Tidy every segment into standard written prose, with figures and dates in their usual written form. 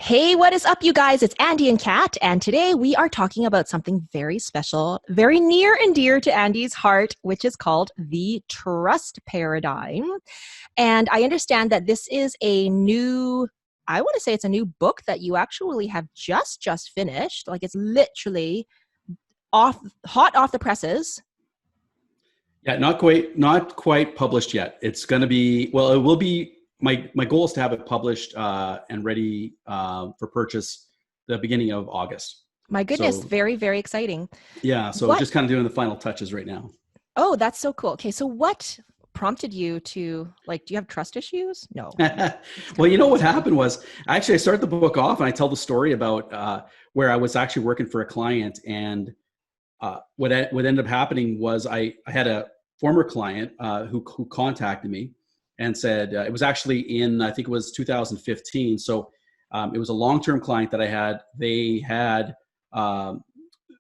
Hey, what is up, you guys? It's Andy and Kat, and today we are talking about something very special, very near and dear to Andy's heart, which is called the trust paradigm. And I understand that this is a new, I want to say it's a new book that you actually have just finished. Like it's literally hot off the presses. Yeah, not quite published yet. It's going to be, well, it will be, my goal is to have it published and ready for purchase the beginning of August. My goodness, So very exciting. yeah, so What? just kind of doing the final touches right now. Oh, that's so cool. Okay, so what prompted you to do you have trust issues? No. It's Well, kind of what insane. happened was I start the book off and I tell the story about where I was actually working for a client, and what ended up happening was I had a former client who contacted me and said it was actually in, I think it was 2015. So it was a long-term client that I had. Um,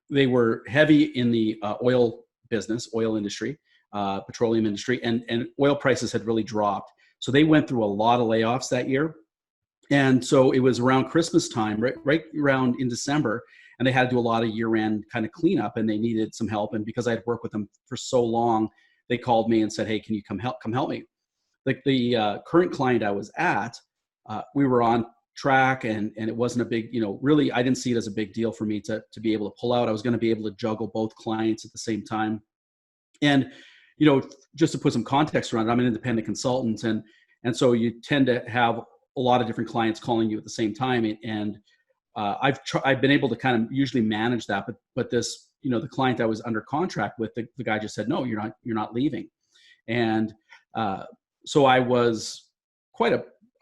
they were heavy in the oil business, oil industry, petroleum industry, and oil prices had really dropped. So they went through a lot of layoffs that year. And so it was around Christmas time, right around in December, and they had to do a lot of year-end kind of cleanup, and they needed some help. And because I had worked with them for so long, they called me and said, "Hey, can you come help me?" Like the current client I was at, we were on track, and it wasn't a big, really, I didn't see it as a big deal for me to be able to pull out. I was going to be able to juggle both clients at the same time. And, just to put some context around it, I'm an independent consultant, and so you tend to have a lot of different clients calling you at the same time. And I've been able to kind of usually manage that, but this, the client I was under contract with, the guy just said, "No, you're not leaving." And so I was quite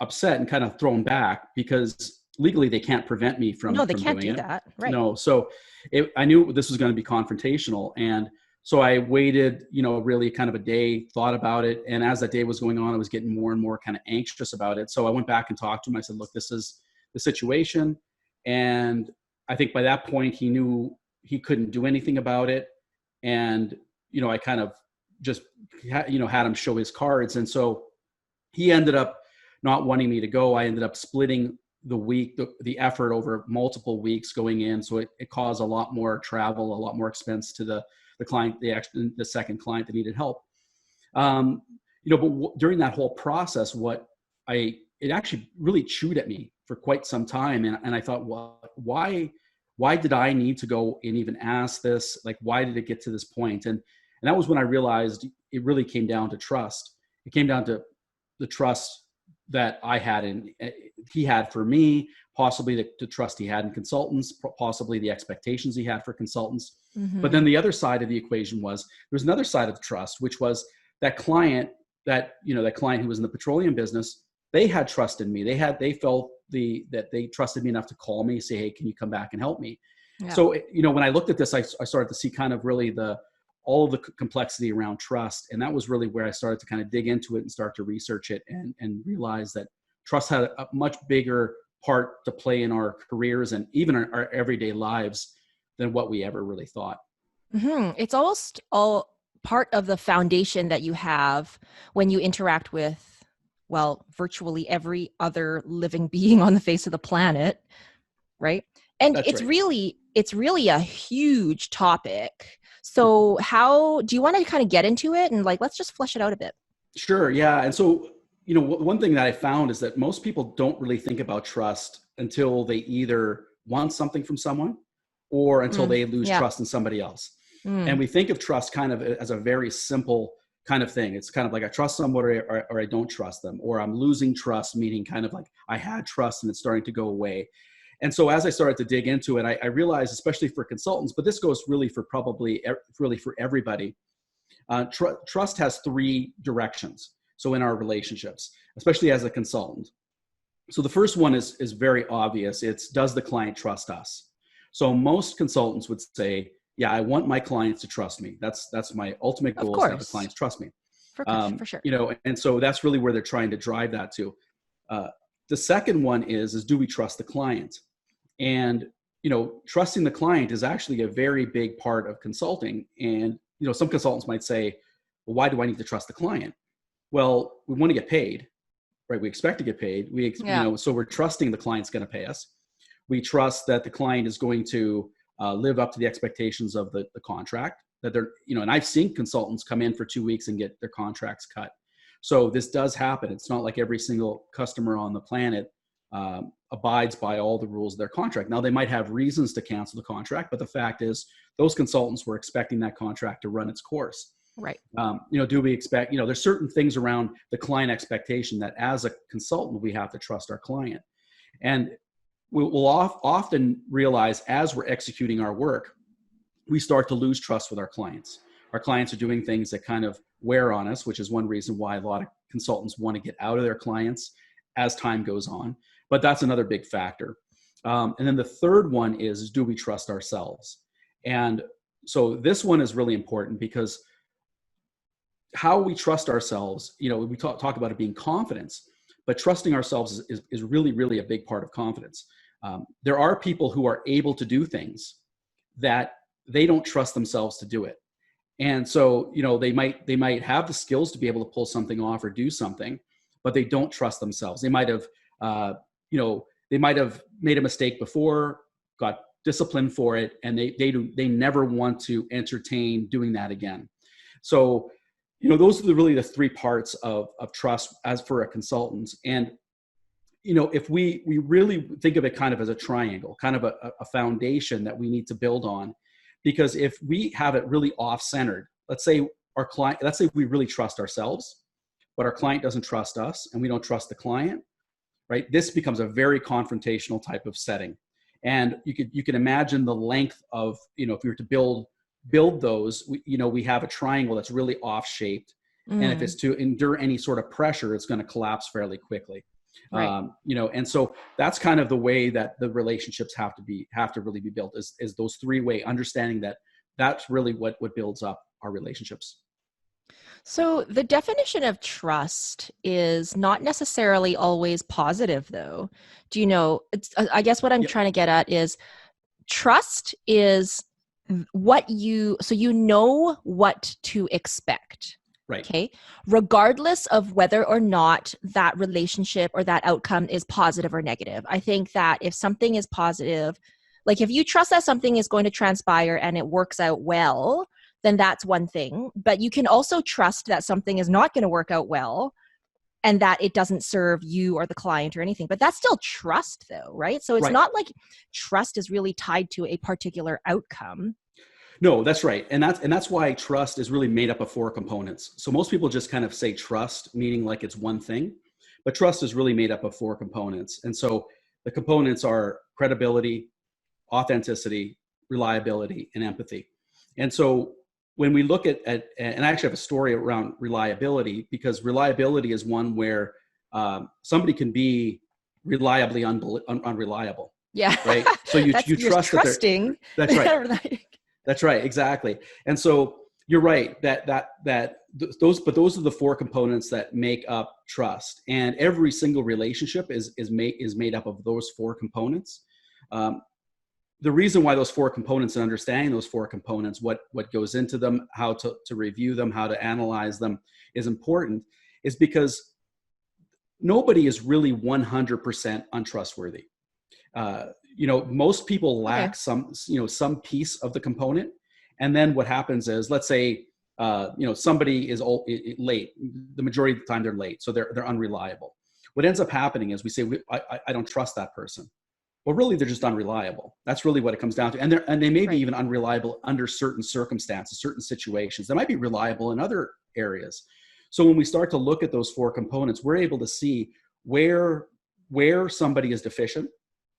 upset and kind of thrown back because legally they can't prevent me No, from they from can't doing do it. that. Right. No, so I knew this was going to be confrontational, and so I waited, really kind of a day, thought about it, and as that day was going on, I was getting more and more kind of anxious about it. So I went back and talked to him. I said, "Look, this is the situation," and I think by that point he knew he couldn't do anything about it, and I kind of just had him show his cards. And so he ended up not wanting me to go. I ended up splitting the effort over multiple weeks going in. So it caused a lot more travel, a lot more expense to the client, the second client that needed help. Um, but during that whole process, it actually really chewed at me for quite some time. And I thought, well, why did I need to go and even ask this? Like, why did it get to this point? And that was when I realized it really came down to trust. It came down to the trust that I had and he had for me, possibly the trust he had in consultants, possibly the expectations he had for consultants. But Mm-hmm. then the other side of the equation was there was another side of the trust, which was that client that client who was in the petroleum business. They had trust in me. They felt that they trusted me enough to call me, say, "Hey, can you come back and help me?" Yeah. So, when I looked at this, I started to see kind of really all of the complexity around trust. And that was really where I started to kind of dig into it and start to research it and realize that trust had a much bigger part to play in our careers and even our everyday lives than what we ever really thought. It's almost all part of the foundation that you have when you interact with, well, virtually every other living being on the face of the planet, right? And That's right. it's really a huge topic. So how do you want to kind of get into it and let's just flesh it out a bit? Sure. Yeah. And so, one thing that I found is that most people don't really think about trust until they either want something from someone or until they lose Yeah. trust in somebody else. And Mm, we think of trust kind of as a very simple kind of thing. It's kind of like I trust somebody or I don't trust them, or I'm losing trust, meaning kind of like I had trust and it's starting to go away. And so as I started to dig into it, I realized, especially for consultants, but this goes really for really for everybody, trust has three directions. So in our relationships, especially as a consultant. So the first one is very obvious. It's, does the client trust us? So most consultants would say, yeah, I want my clients to trust me. That's my ultimate of goal, is to have the course. clients trust me. For sure. And so that's really where they're trying to drive that to. Uh, the second one is do we trust the client? And trusting the client is actually a very big part of consulting. And some consultants might say, well, why do I need to trust the client? Well, we want to get paid. right? We expect to get paid. Yeah. So we're trusting the client's going to pay us. We trust that the client is going to live up to the expectations of the contract, that they're, and I've seen consultants come in for 2 weeks and get their contracts cut. So this does happen. It's not like every single customer on the planet abides by all the rules of their contract. Now, they might have reasons to cancel the contract, but the fact is those consultants were expecting that contract to run its course. Right. Do we expect, there's certain things around the client expectation that as a consultant, we have to trust our client. And we'll often realize as we're executing our work, we start to lose trust with our clients. Our clients are doing things that kind of wear on us, which is one reason why a lot of consultants want to get out of their clients as time goes on. But that's another big factor. And then the third one is do we trust ourselves? And so this one is really important because how we trust ourselves, we talk about it being confidence, but trusting ourselves is really, really a big part of confidence. There are people who are able to do things that they don't trust themselves to do it. And so, they might have the skills to be able to pull something off or do something, but they don't trust themselves. They might have, they might have made a mistake before, got disciplined for it, and they never want to entertain doing that again. So, those are really the three parts of trust as for a consultant. And, if we really think of it kind of as a triangle, kind of a foundation that we need to build on, because if we have it really off-centered, let's say we really trust ourselves, but our client doesn't trust us and we don't trust the client, right? This becomes a very confrontational type of setting. And you can imagine the length of, if you were to build those, we have a triangle that's really off-shaped. And if it's to endure any sort of pressure, it's going to collapse fairly quickly. Right. And so that's kind of the way that the relationships have to really be built is those three-way understanding that's really what builds up our relationships. So the definition of trust is not necessarily always positive, though. Do you know? I guess what I'm trying to get at is trust is what you know what to expect. Right. Okay. Regardless of whether or not that relationship or that outcome is positive or negative. I think that if something is positive, like if you trust that something is going to transpire and it works out well, then that's one thing. But you can also trust that something is not going to work out well and that it doesn't serve you or the client or anything. But that's still trust though, right? So it's not like trust is really tied to a particular outcome. No, that's right. And that's why trust is really made up of 4 components. So most people just kind of say trust, meaning like it's one thing, but trust is really made up of 4 components. And so the components are credibility, authenticity, reliability, and empathy. And so when we look at and I actually have a story around reliability, because reliability is one where somebody can be reliably unreliable. Yeah. Right. So you trust trusting. That's right. That's right. Exactly. And so you're right those are the 4 components that make up trust. And every single relationship is made up of those 4 components. The reason why those 4 components and understanding those 4 components, what goes into them, how to review them, how to analyze them is important, is because nobody is really 100% untrustworthy. Most people lack some piece of the component. And then what happens is, let's say, somebody is late. The majority of the time they're late. So they're unreliable. What ends up happening is we say, I don't trust that person. Well, really, they're just unreliable. That's really what it comes down to. And they may be even unreliable under certain circumstances, certain situations. They might be reliable in other areas. So when we start to look at those 4 components, we're able to see where somebody is deficient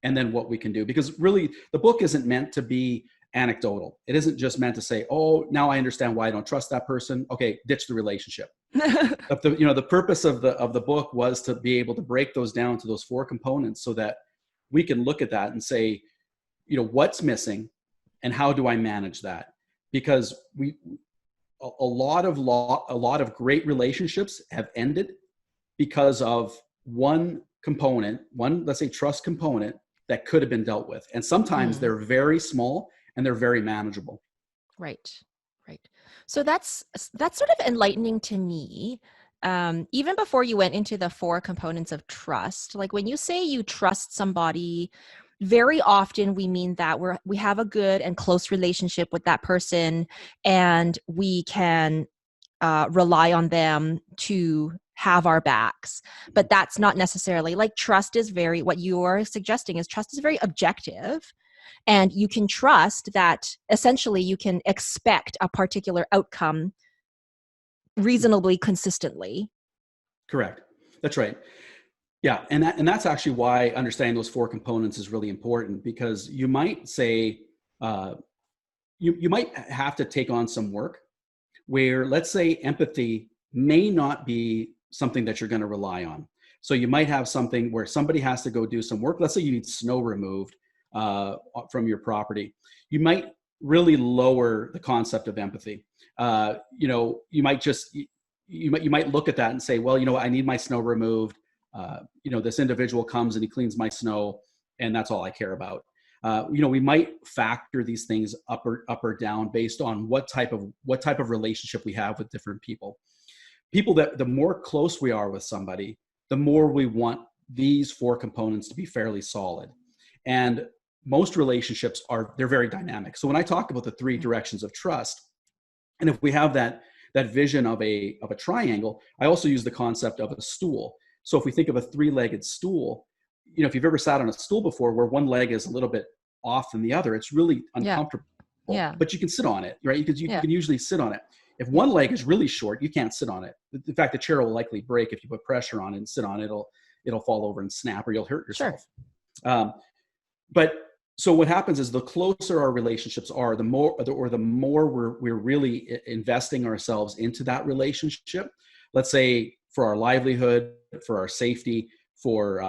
and then what we can do. Because really, the book isn't meant to be anecdotal. It isn't just meant to say, oh, now I understand why I don't trust that person. Okay, ditch the relationship. The purpose of the book was to be able to break those down to those 4 components so that we can look at that and say, what's missing and how do I manage that? Because a lot of great relationships have ended because of one component, let's say trust component that could have been dealt with. And sometimes they're very small and they're very manageable. Right. So that's sort of enlightening to me even before you went into the 4 components of trust, like when you say you trust somebody, very often we mean that we have a good and close relationship with that person, and we can rely on them to have our backs. But that's not necessarily, like, trust is very, what you are suggesting is trust is very objective, and you can trust that essentially you can expect a particular outcome reasonably consistently. Correct. That's right. Yeah, and that's actually why understanding those 4 components is really important, because you might say you might have to take on some work where, let's say, empathy may not be something that you're going to rely on. So you might have something where somebody has to go do some work. Let's say you need snow removed from your property. You might really lower the concept of empathy. You might just you might look at that and say, well, I need my snow removed. This individual comes and he cleans my snow, and that's all I care about. We might factor these things up or down based on what type of relationship we have with different people. That the more close we are with somebody, the more we want these 4 components to be fairly solid. And most relationships they're very dynamic. So when I talk about the 3 directions of trust, and if we have that vision of a triangle, I also use the concept of a stool. So if we think of a 3-legged stool, if you've ever sat on a stool before where one leg is a little bit off than the other, it's really uncomfortable. Yeah. But you can sit on it, right? Because you can usually sit on it. If one leg is really short, you can't sit on it. In fact, the chair will likely break if you put pressure on it and sit on it. It'll fall over and snap, or you'll hurt yourself. Sure. But so what happens is, the closer our relationships are, the more we're really investing ourselves into that relationship. Let's say for our livelihood, for our safety, for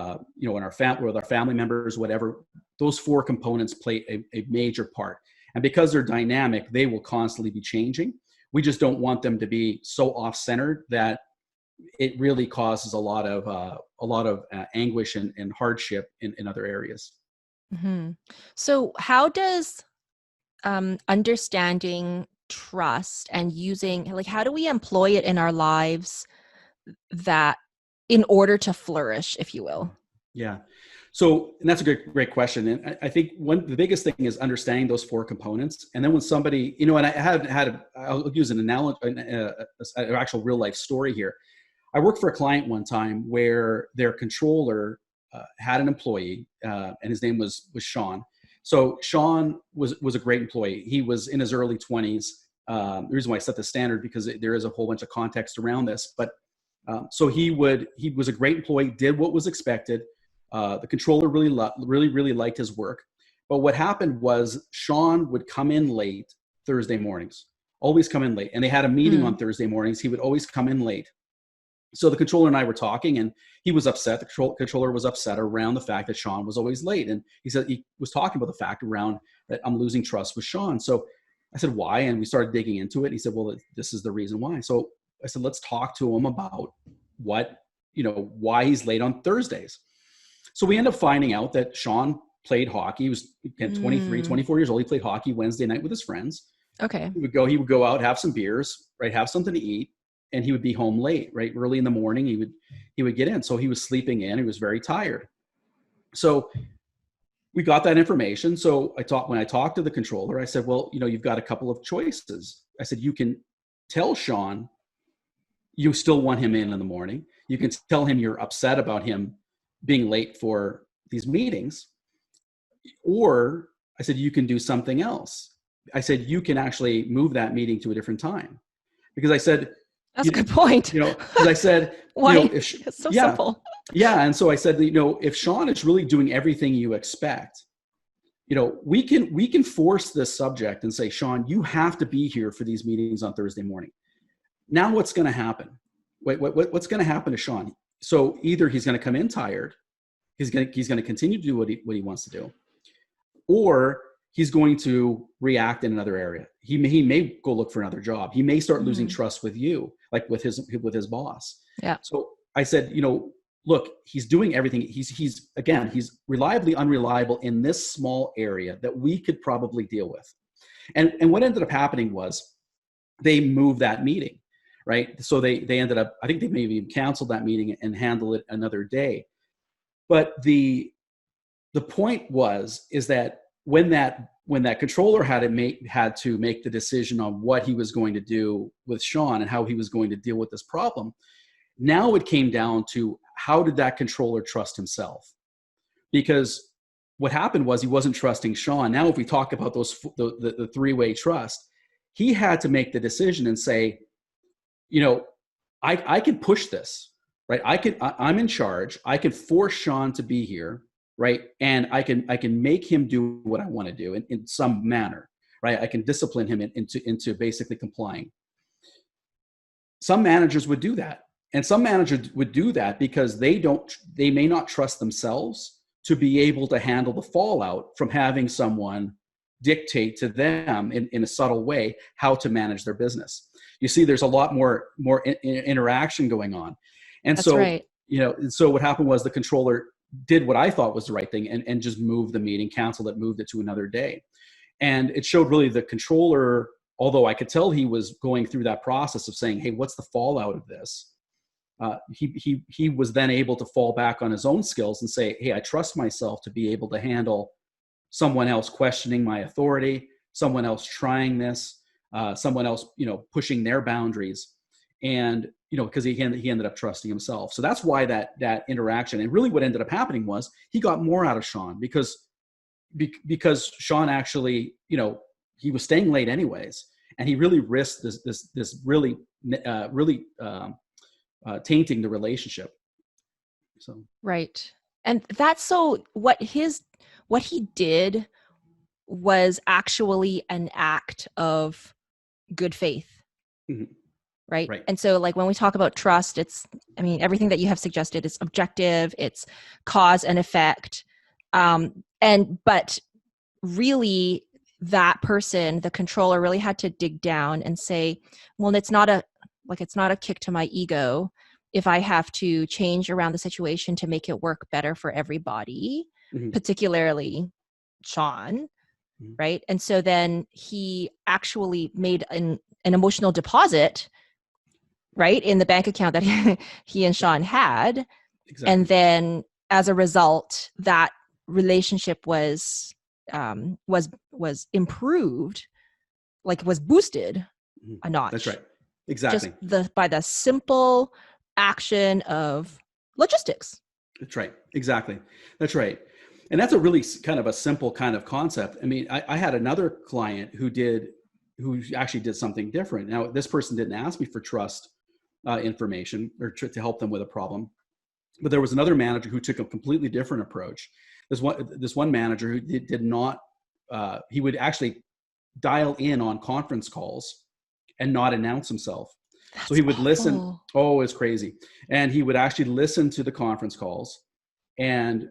in our with our family members, whatever. Those 4 components play a major part, and because they're dynamic, they will constantly be changing. We just don't want them to be so off-centered that it really causes a lot of anguish and hardship in other areas. Mm-hmm. So how does understanding trust and how do we employ it in our lives that in order to flourish, if you will? Yeah. So, and that's a great question. And I think the biggest thing is understanding those 4 components. And then when somebody, and I'll use an analogy, an actual real life story here. I worked for a client one time where their controller had an employee, and his name was Sean. So Sean was a great employee. He was in his early 20s. The reason why I set the standard, because there is a whole bunch of context around this. But so he was a great employee, did what was expected. The controller really liked his work. But what happened was, Sean would come in late Thursday mornings, always come in late. And they had a meeting on Thursday mornings. He would always come in late. So the controller and I were talking, and he was upset. The controller was upset around the fact that Sean was always late. And he said he was talking about the fact around that I'm losing trust with Sean. So I said, why? And we started digging into it. And he said, well, this is the reason why. So I said, let's talk to him about why he's late on Thursdays. So we ended up finding out that Sean played hockey. He was 23, 24 years old. He played hockey Wednesday night with his friends. Okay. He would go out, have some beers, right? Have something to eat. And he would be home late, right? Early in the morning, he would get in. So he was sleeping in. He was very tired. So we got that information. So when I talked to the controller, I said, well, you've got a couple of choices. I said, you can tell Sean you still want him in the morning. You can tell him you're upset about him being late for these meetings. Or I said, you can do something else. I said, you can actually move that meeting to a different time. Because I said, that's a good point. Because I said, why? It's so simple. Yeah. And so I said, if Sean is really doing everything you expect, we can force this subject and say, Sean, you have to be here for these meetings on Thursday morning. Now what's going to happen? What's going to happen to Sean? So either he's going to come in tired, he's going to continue to do what he wants to do, or he's going to react in another area. He may go look for another job. He may start losing trust with you, like with his boss. Yeah. So I said, look, he's doing everything. He's reliably unreliable in this small area that we could probably deal with. And what ended up happening was they moved that meeting, right? So they ended up, I think they maybe even canceled that meeting and handled it another day. But the point is that when that controller had to make the decision on what he was going to do with Sean and how he was going to deal with this problem, now it came down to how did that controller trust himself? Because what happened was he wasn't trusting Sean. Now, if we talk about the three-way trust, he had to make the decision and say, I can push this, right? I'm in charge. I can force Sean to be here, right? And I can make him do what I want to do in some manner, right? I can discipline him into basically complying. Some managers would do that. And some managers would do that because they may not trust themselves to be able to handle the fallout from having someone dictate to them in a subtle way how to manage their business. You see, there's a lot more interaction going on. And That's right. So what happened was the controller did what I thought was the right thing and just moved the meeting, canceled it, moved it to another day. And it showed really the controller, although I could tell he was going through that process of saying, hey, what's the fallout of this? He was then able to fall back on his own skills and say, hey, I trust myself to be able to handle someone else questioning my authority, someone else trying this, someone else, pushing their boundaries. And, because he ended up trusting himself. So that's why that interaction, and really what ended up happening was he got more out of Sean because Sean actually, he was staying late anyways. And he really risked this really tainting the relationship. So right. And that's so what he did was actually an act of good faith. Mm-hmm. Right. And so like when we talk about trust, everything that you have suggested is objective, it's cause and effect. But really that person, the controller, really had to dig down and say, well, it's not a kick to my ego if I have to change around the situation to make it work better for everybody, mm-hmm. particularly Sean. Mm-hmm. Right. And so then he actually made an emotional deposit, right, in the bank account that he and Sean had. Exactly. And then as a result, that relationship was improved, was boosted a notch. That's right. Exactly. Just by the simple action of logistics. That's right. Exactly. That's right. And that's a really kind of a simple kind of concept. I had another client who actually did something different. Now, this person didn't ask me for trust information or to help them with a problem, but there was another manager who took a completely different approach. This one manager who did not, he would actually dial in on conference calls and not announce himself. That's so he would awful. Listen. Oh, it's crazy. And he would actually listen to the conference calls. And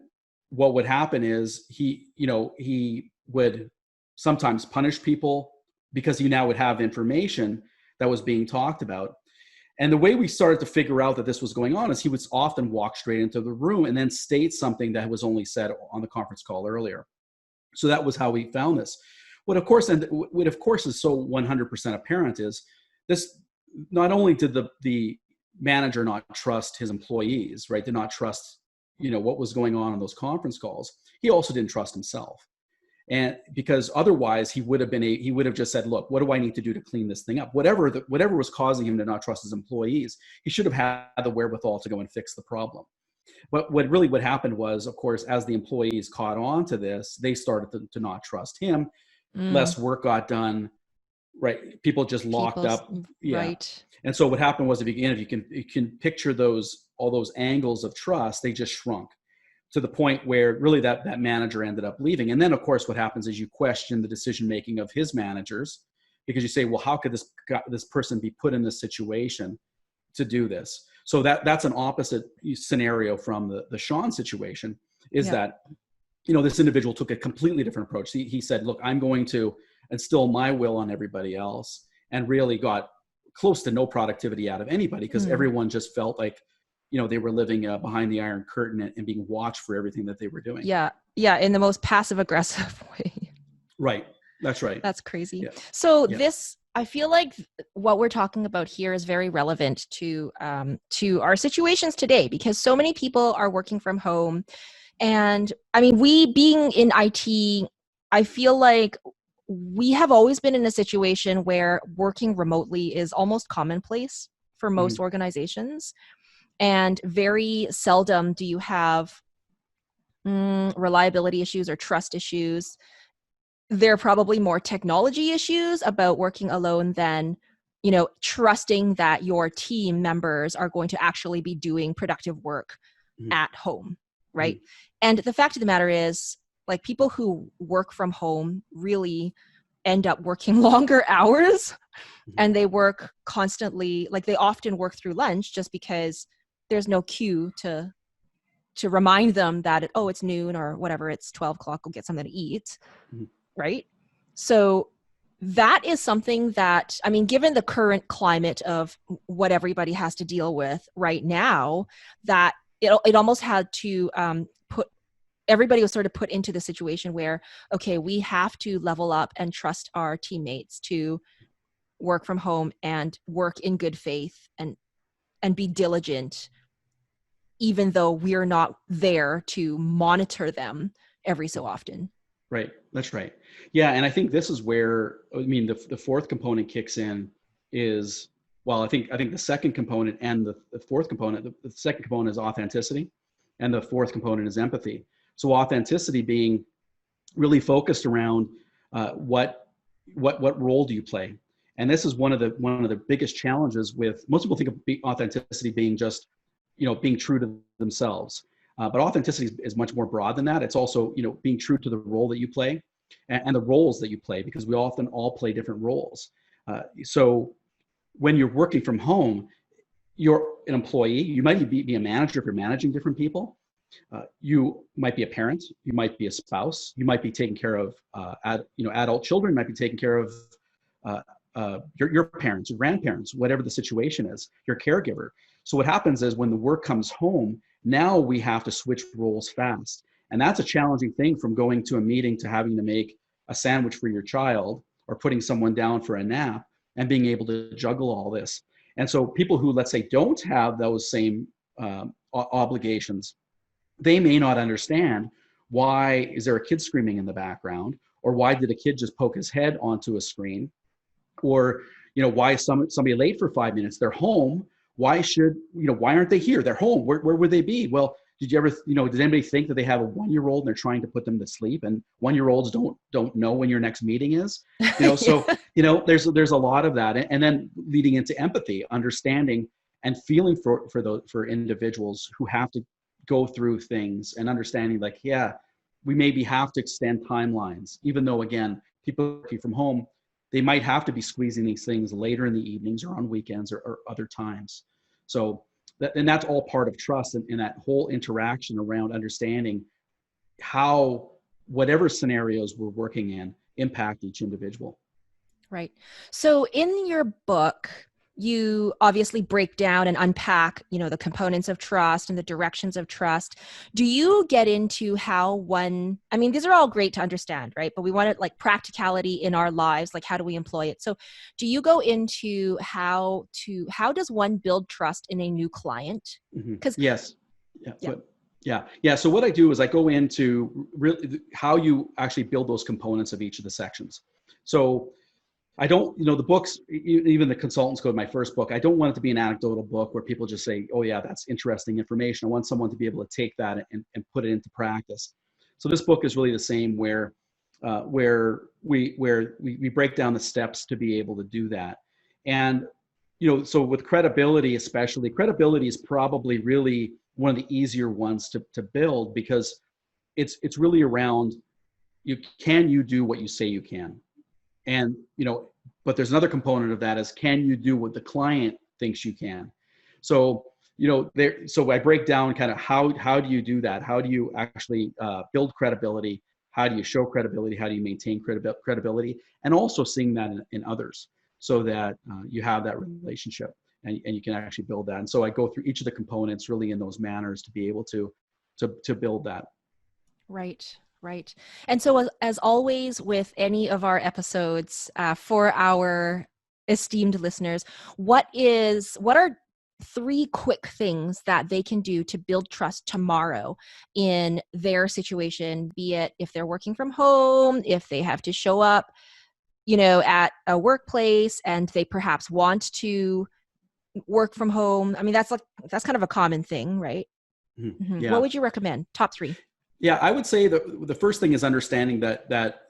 what would happen is he would sometimes punish people because he now would have information that was being talked about. And the way we started to figure out that this was going on is he would often walk straight into the room and then state something that was only said on the conference call earlier. So that was how we found this. What of course is so 100% apparent is this: not only did the manager not trust his employees, right? Did not trust, what was going on in those conference calls. He also didn't trust himself. And because otherwise he would have just said, look, what do I need to do to clean this thing up? Whatever was causing him to not trust his employees, he should have had the wherewithal to go and fix the problem. But what happened was, of course, as the employees caught on to this, they started to not trust him. Less work got done, right? People just locked up. Yeah. Right. And so what happened was, if you can picture all those angles of trust, they just shrunk to the point where really that manager ended up leaving. And then of course what happens is you question the decision-making of his managers, because you say, well, how could this person be put in this situation to do this? So that's an opposite scenario from the Sean situation, is that, this individual took a completely different approach. He said, look, I'm going to instill my will on everybody else, and really got close to no productivity out of anybody, because everyone just felt like, they were living behind the Iron Curtain and being watched for everything that they were doing. Yeah. Yeah. In the most passive aggressive way. Right. That's right. That's crazy. Yeah. So this I feel like what we're talking about here is very relevant to our situations today, because so many people are working from home. And I mean, we being in IT, I feel like we have always been in a situation where working remotely is almost commonplace for most Mhm. organizations. And very seldom do you have reliability issues or trust issues. There are probably more technology issues about working alone than, trusting that your team members are going to actually be doing productive work Mhm. at home, right? Mhm. And the fact of the matter is, like, people who work from home really end up working longer hours, Mhm. and they work constantly, like they often work through lunch just because there's no cue to remind them that it's noon, or whatever, it's 12 o'clock, go get something to eat, Mhm. right? So that is something that, I mean, given the current climate of what everybody has to deal with right now, that it almost had to put everybody was sort of put into the situation where, okay, we have to level up and trust our teammates to work from home and work in good faith and be diligent, even though we're not there to monitor them every so often. Right. That's right. Yeah. And I think this is where, I mean, the fourth component kicks in is, well, I think the second component and the fourth component, the second component is authenticity, and the fourth component is empathy. So authenticity being really focused around what role do you play? And this is one of the biggest challenges with most people think of authenticity being just, being true to themselves. But authenticity is much more broad than that. It's also, being true to the role that you play, and the roles that you play, because we often all play different roles. So when you're working from home, you're an employee. You might be a manager if you're managing different people. You might be a parent. You might be a spouse. You might be taking care of adult children. You might be taking care of uh, your parents, your grandparents, whatever the situation is, your caregiver. So what happens is when the work comes home, now we have to switch roles fast. And that's a challenging thing, from going to a meeting to having to make a sandwich for your child, or putting someone down for a nap, and being able to juggle all this. And so people who, let's say, don't have those same obligations, they may not understand, why is there a kid screaming in the background, or why did a kid just poke his head onto a screen, or why is somebody late for 5 minutes? They're home. Why aren't they here? They're home. Where would they be? Well, did you ever, did anybody think that they have a 1-year-old and they're trying to put them to sleep, and 1-year-olds don't know when your next meeting is? So Yeah. there's a lot of that. And then leading into empathy, understanding and feeling for individuals who have to go through things, and understanding, like, yeah, we maybe have to extend timelines, even though, again, people working from home, they might have to be squeezing these things later in the evenings or on weekends, or other times. So and that's all part of trust, and that whole interaction around understanding how whatever scenarios we're working in impact each individual. Right. So in your book, you obviously break down and unpack, the components of trust and the directions of trust. Do you get into how I mean, these are all great to understand, right? But we want it, like, practicality in our lives, like how do we employ it? So do you go into how does one build trust in a new client? Mhm. Because Yes. Yeah. yeah, Yeah. So what I do is I go into really how you actually build those components of each of the sections. So I don't, the books, even the Consultant's Code, my first book, I don't want it to be an anecdotal book where people just say, oh yeah, that's interesting information. I want someone to be able to take that and put it into practice. So this book is really the same, where we break down the steps to be able to do that. And, so with credibility, especially, credibility is probably really one of the easier ones to build, because it's really around, can you do what you say you can? And but there's another component of that, is, can you do what the client thinks you can? So so I break down kind of how do you do that? How do you actually build credibility? How do you show credibility? How do you maintain credibility? And also seeing that in others, so that you have that relationship, and you can actually build that. And so I go through each of the components really in those manners to be able to build that. right. Right. And so, as always with any of our episodes, for our esteemed listeners, what are three quick things that they can do to build trust tomorrow in their situation, be it if they're working from home, if they have to show up, at a workplace and they perhaps want to work from home. I mean, that's kind of a common thing, right? Mm-hmm. Yeah. What would you recommend? Top three. Yeah, I would say the first thing is understanding that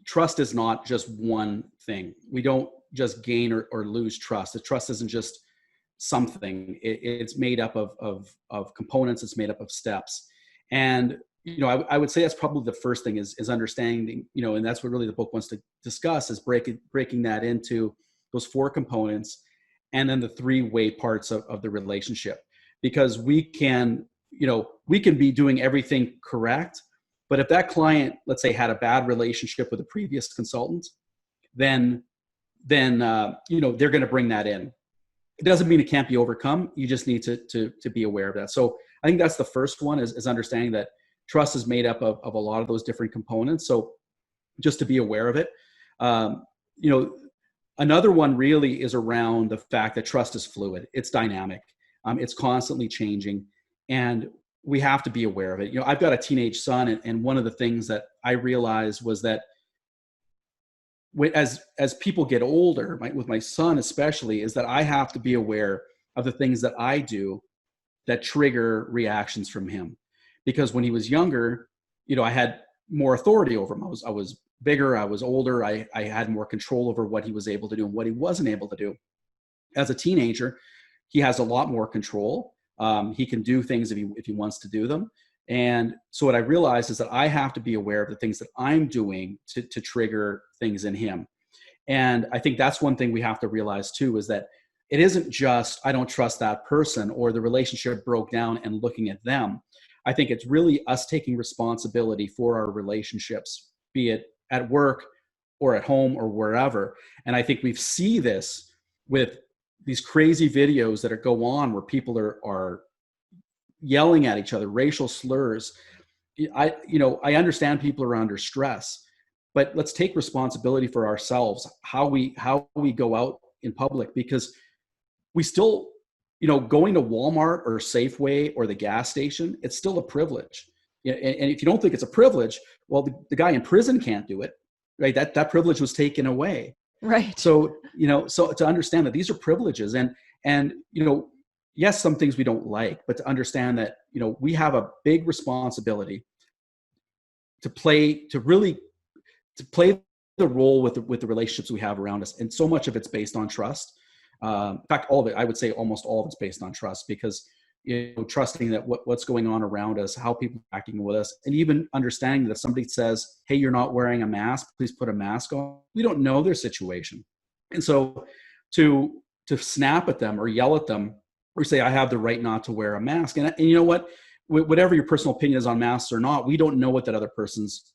trust is not just one thing. We don't just gain or lose trust. The trust isn't just something. It's made up of components. It's made up of steps. And, I would say that's probably the first thing is understanding, and that's what really the book wants to discuss, is breaking that into those four components and then the three-way parts of the relationship. Because we can be doing everything correct, but if that client, let's say, had a bad relationship with a previous consultant, then they're going to bring that in. It doesn't mean it can't be overcome. You just need to be aware of that. So I think that's the first one is understanding that trust is made up of a lot of those different components. So just to be aware of it. Another one really is around the fact that trust is fluid. It's dynamic. It's constantly changing, and we have to be aware of it. I've got a teenage son, and one of the things that I realized was that as people get older, with my son especially, is that I have to be aware of the things that I do that trigger reactions from him. Because when he was younger, I had more authority over him. I was bigger, I was older, I had more control over what he was able to do and what he wasn't able to do. As a teenager, he has a lot more control. He can do things if he wants to do them. And so what I realized is that I have to be aware of the things that I'm doing to trigger things in him. And I think that's one thing we have to realize too, is that it isn't just, I don't trust that person or the relationship broke down and looking at them. I think it's really us taking responsibility for our relationships, be it at work or at home or wherever. And I think we see this with these crazy videos that go on where people are yelling at each other, racial slurs. I understand people are under stress, but let's take responsibility for ourselves, how we go out in public, because we still, going to Walmart or Safeway or the gas station, it's still a privilege. And if you don't think it's a privilege, well, the guy in prison can't do it, right? That privilege was taken away. Right. So, so to understand that these are privileges and, yes, some things we don't like, but to understand that, we have a big responsibility to play the role with the relationships we have around us. And so much of it's based on trust. In fact, all of it, I would say almost all of it's based on trust, because, trusting that what's going on around us, how people are acting with us, and even understanding that if somebody says, hey, you're not wearing a mask, please put a mask on. We don't know their situation. And so to snap at them or yell at them or say, I have the right not to wear a mask. And you know what, whatever your personal opinion is on masks or not, we don't know what that other person's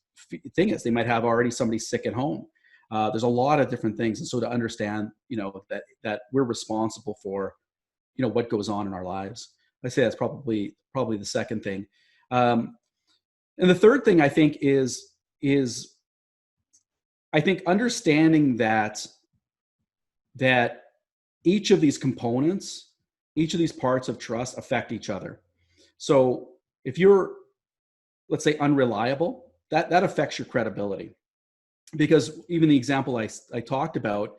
thing is. They might have already somebody sick at home. There's a lot of different things. And so to understand, that we're responsible for, what goes on in our lives. I say that's probably the second thing. And the third thing I think is I think understanding that each of these components, each of these parts of trust affect each other. So if you're, let's say, unreliable, that affects your credibility. Because even the example I talked about,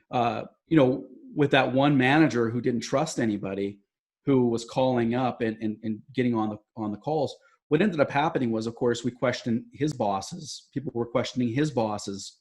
with that one manager who didn't trust anybody, who was calling up and getting on the calls, what ended up happening was, of course, we questioned his bosses. People were questioning his bosses'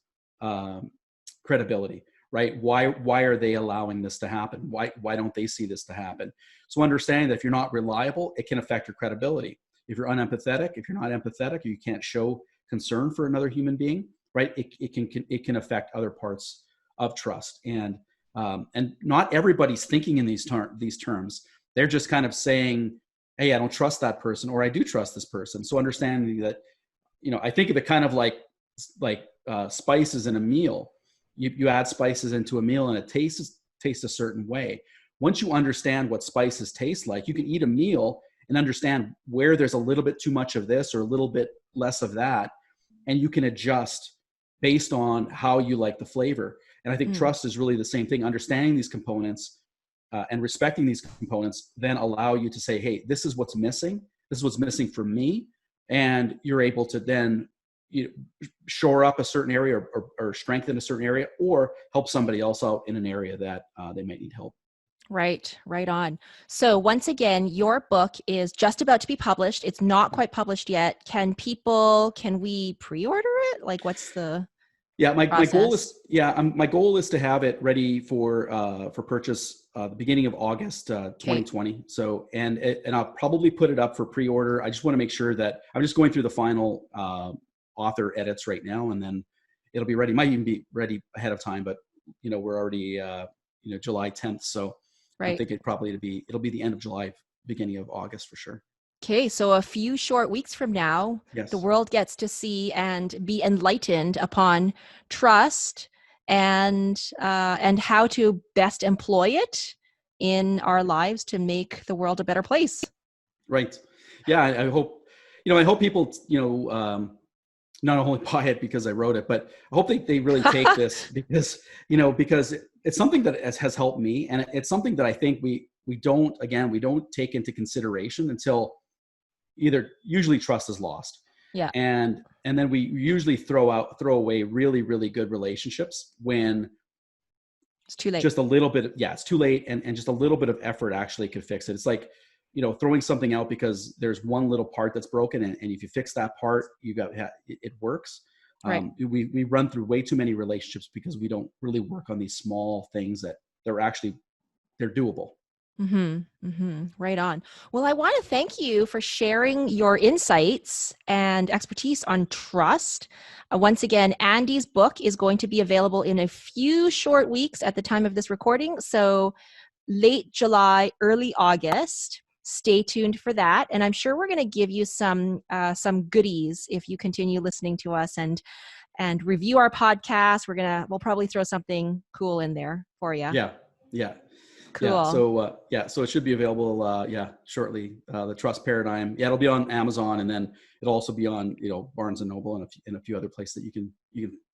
credibility, right? Why are they allowing this to happen? Why don't they see this to happen? So understanding that if you're not reliable, it can affect your credibility. If you're unempathetic, if you're not empathetic, or you can't show concern for another human being, right? It can affect other parts of trust. And not everybody's thinking in these terms. They're just kind of saying, hey, I don't trust that person, or I do trust this person. So understanding that, I think of it kind of like spices in a meal. You add spices into a meal and it tastes a certain way. Once you understand what spices taste like, you can eat a meal and understand where there's a little bit too much of this or a little bit less of that. And you can adjust based on how you like the flavor. And I think trust is really the same thing. Understanding these components and respecting these components then allow you to say, hey, this is what's missing. This is what's missing for me. And you're able to then shore up a certain area or strengthen a certain area, or help somebody else out in an area that they might need help. Right on. So once again, your book is just about to be published. It's not quite published yet. Can we pre-order it? Like, what's the my goal process? is my goal is to have it ready for purchase the beginning of August 2020. So and I'll probably put it up for pre-order. I just want to make sure that I'm just going through the final author edits right now, and then it'll be ready. Might even be ready ahead of time, but we're already July 10th, so Right. I think it'll be the end of July, beginning of August for sure. Okay, so a few short weeks from now, Yes. The world gets to see and be enlightened upon trust and how to best employ it in our lives to make the world a better place. Right. Yeah, I hope people not only buy it because I wrote it, but I hope they really take this because it's something that has helped me, and it's something that I think we don't take into consideration until usually trust is lost. Yeah. And then we usually throw away really, really good relationships when it's too late. Just a little bit, it's too late, and just a little bit of effort actually could fix it. It's like, throwing something out because there's one little part that's broken, and if you fix that part, it works. Right. We run through way too many relationships because we don't really work on these small things that they're doable. Right on. Well, I want to thank you for sharing your insights and expertise on trust. Once again, Andy's book is going to be available in a few short weeks at the time of this recording. So late July, early August. Stay tuned for that. And I'm sure we're going to give you some goodies if you continue listening to us and review our podcast. We'll probably throw something cool in there for you. Yeah. Cool. Yeah. So it should be available. Shortly. The Trust Paradigm. Yeah, it'll be on Amazon, and then it'll also be on Barnes and Noble and a few other places that you can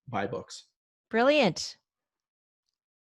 buy books. Brilliant.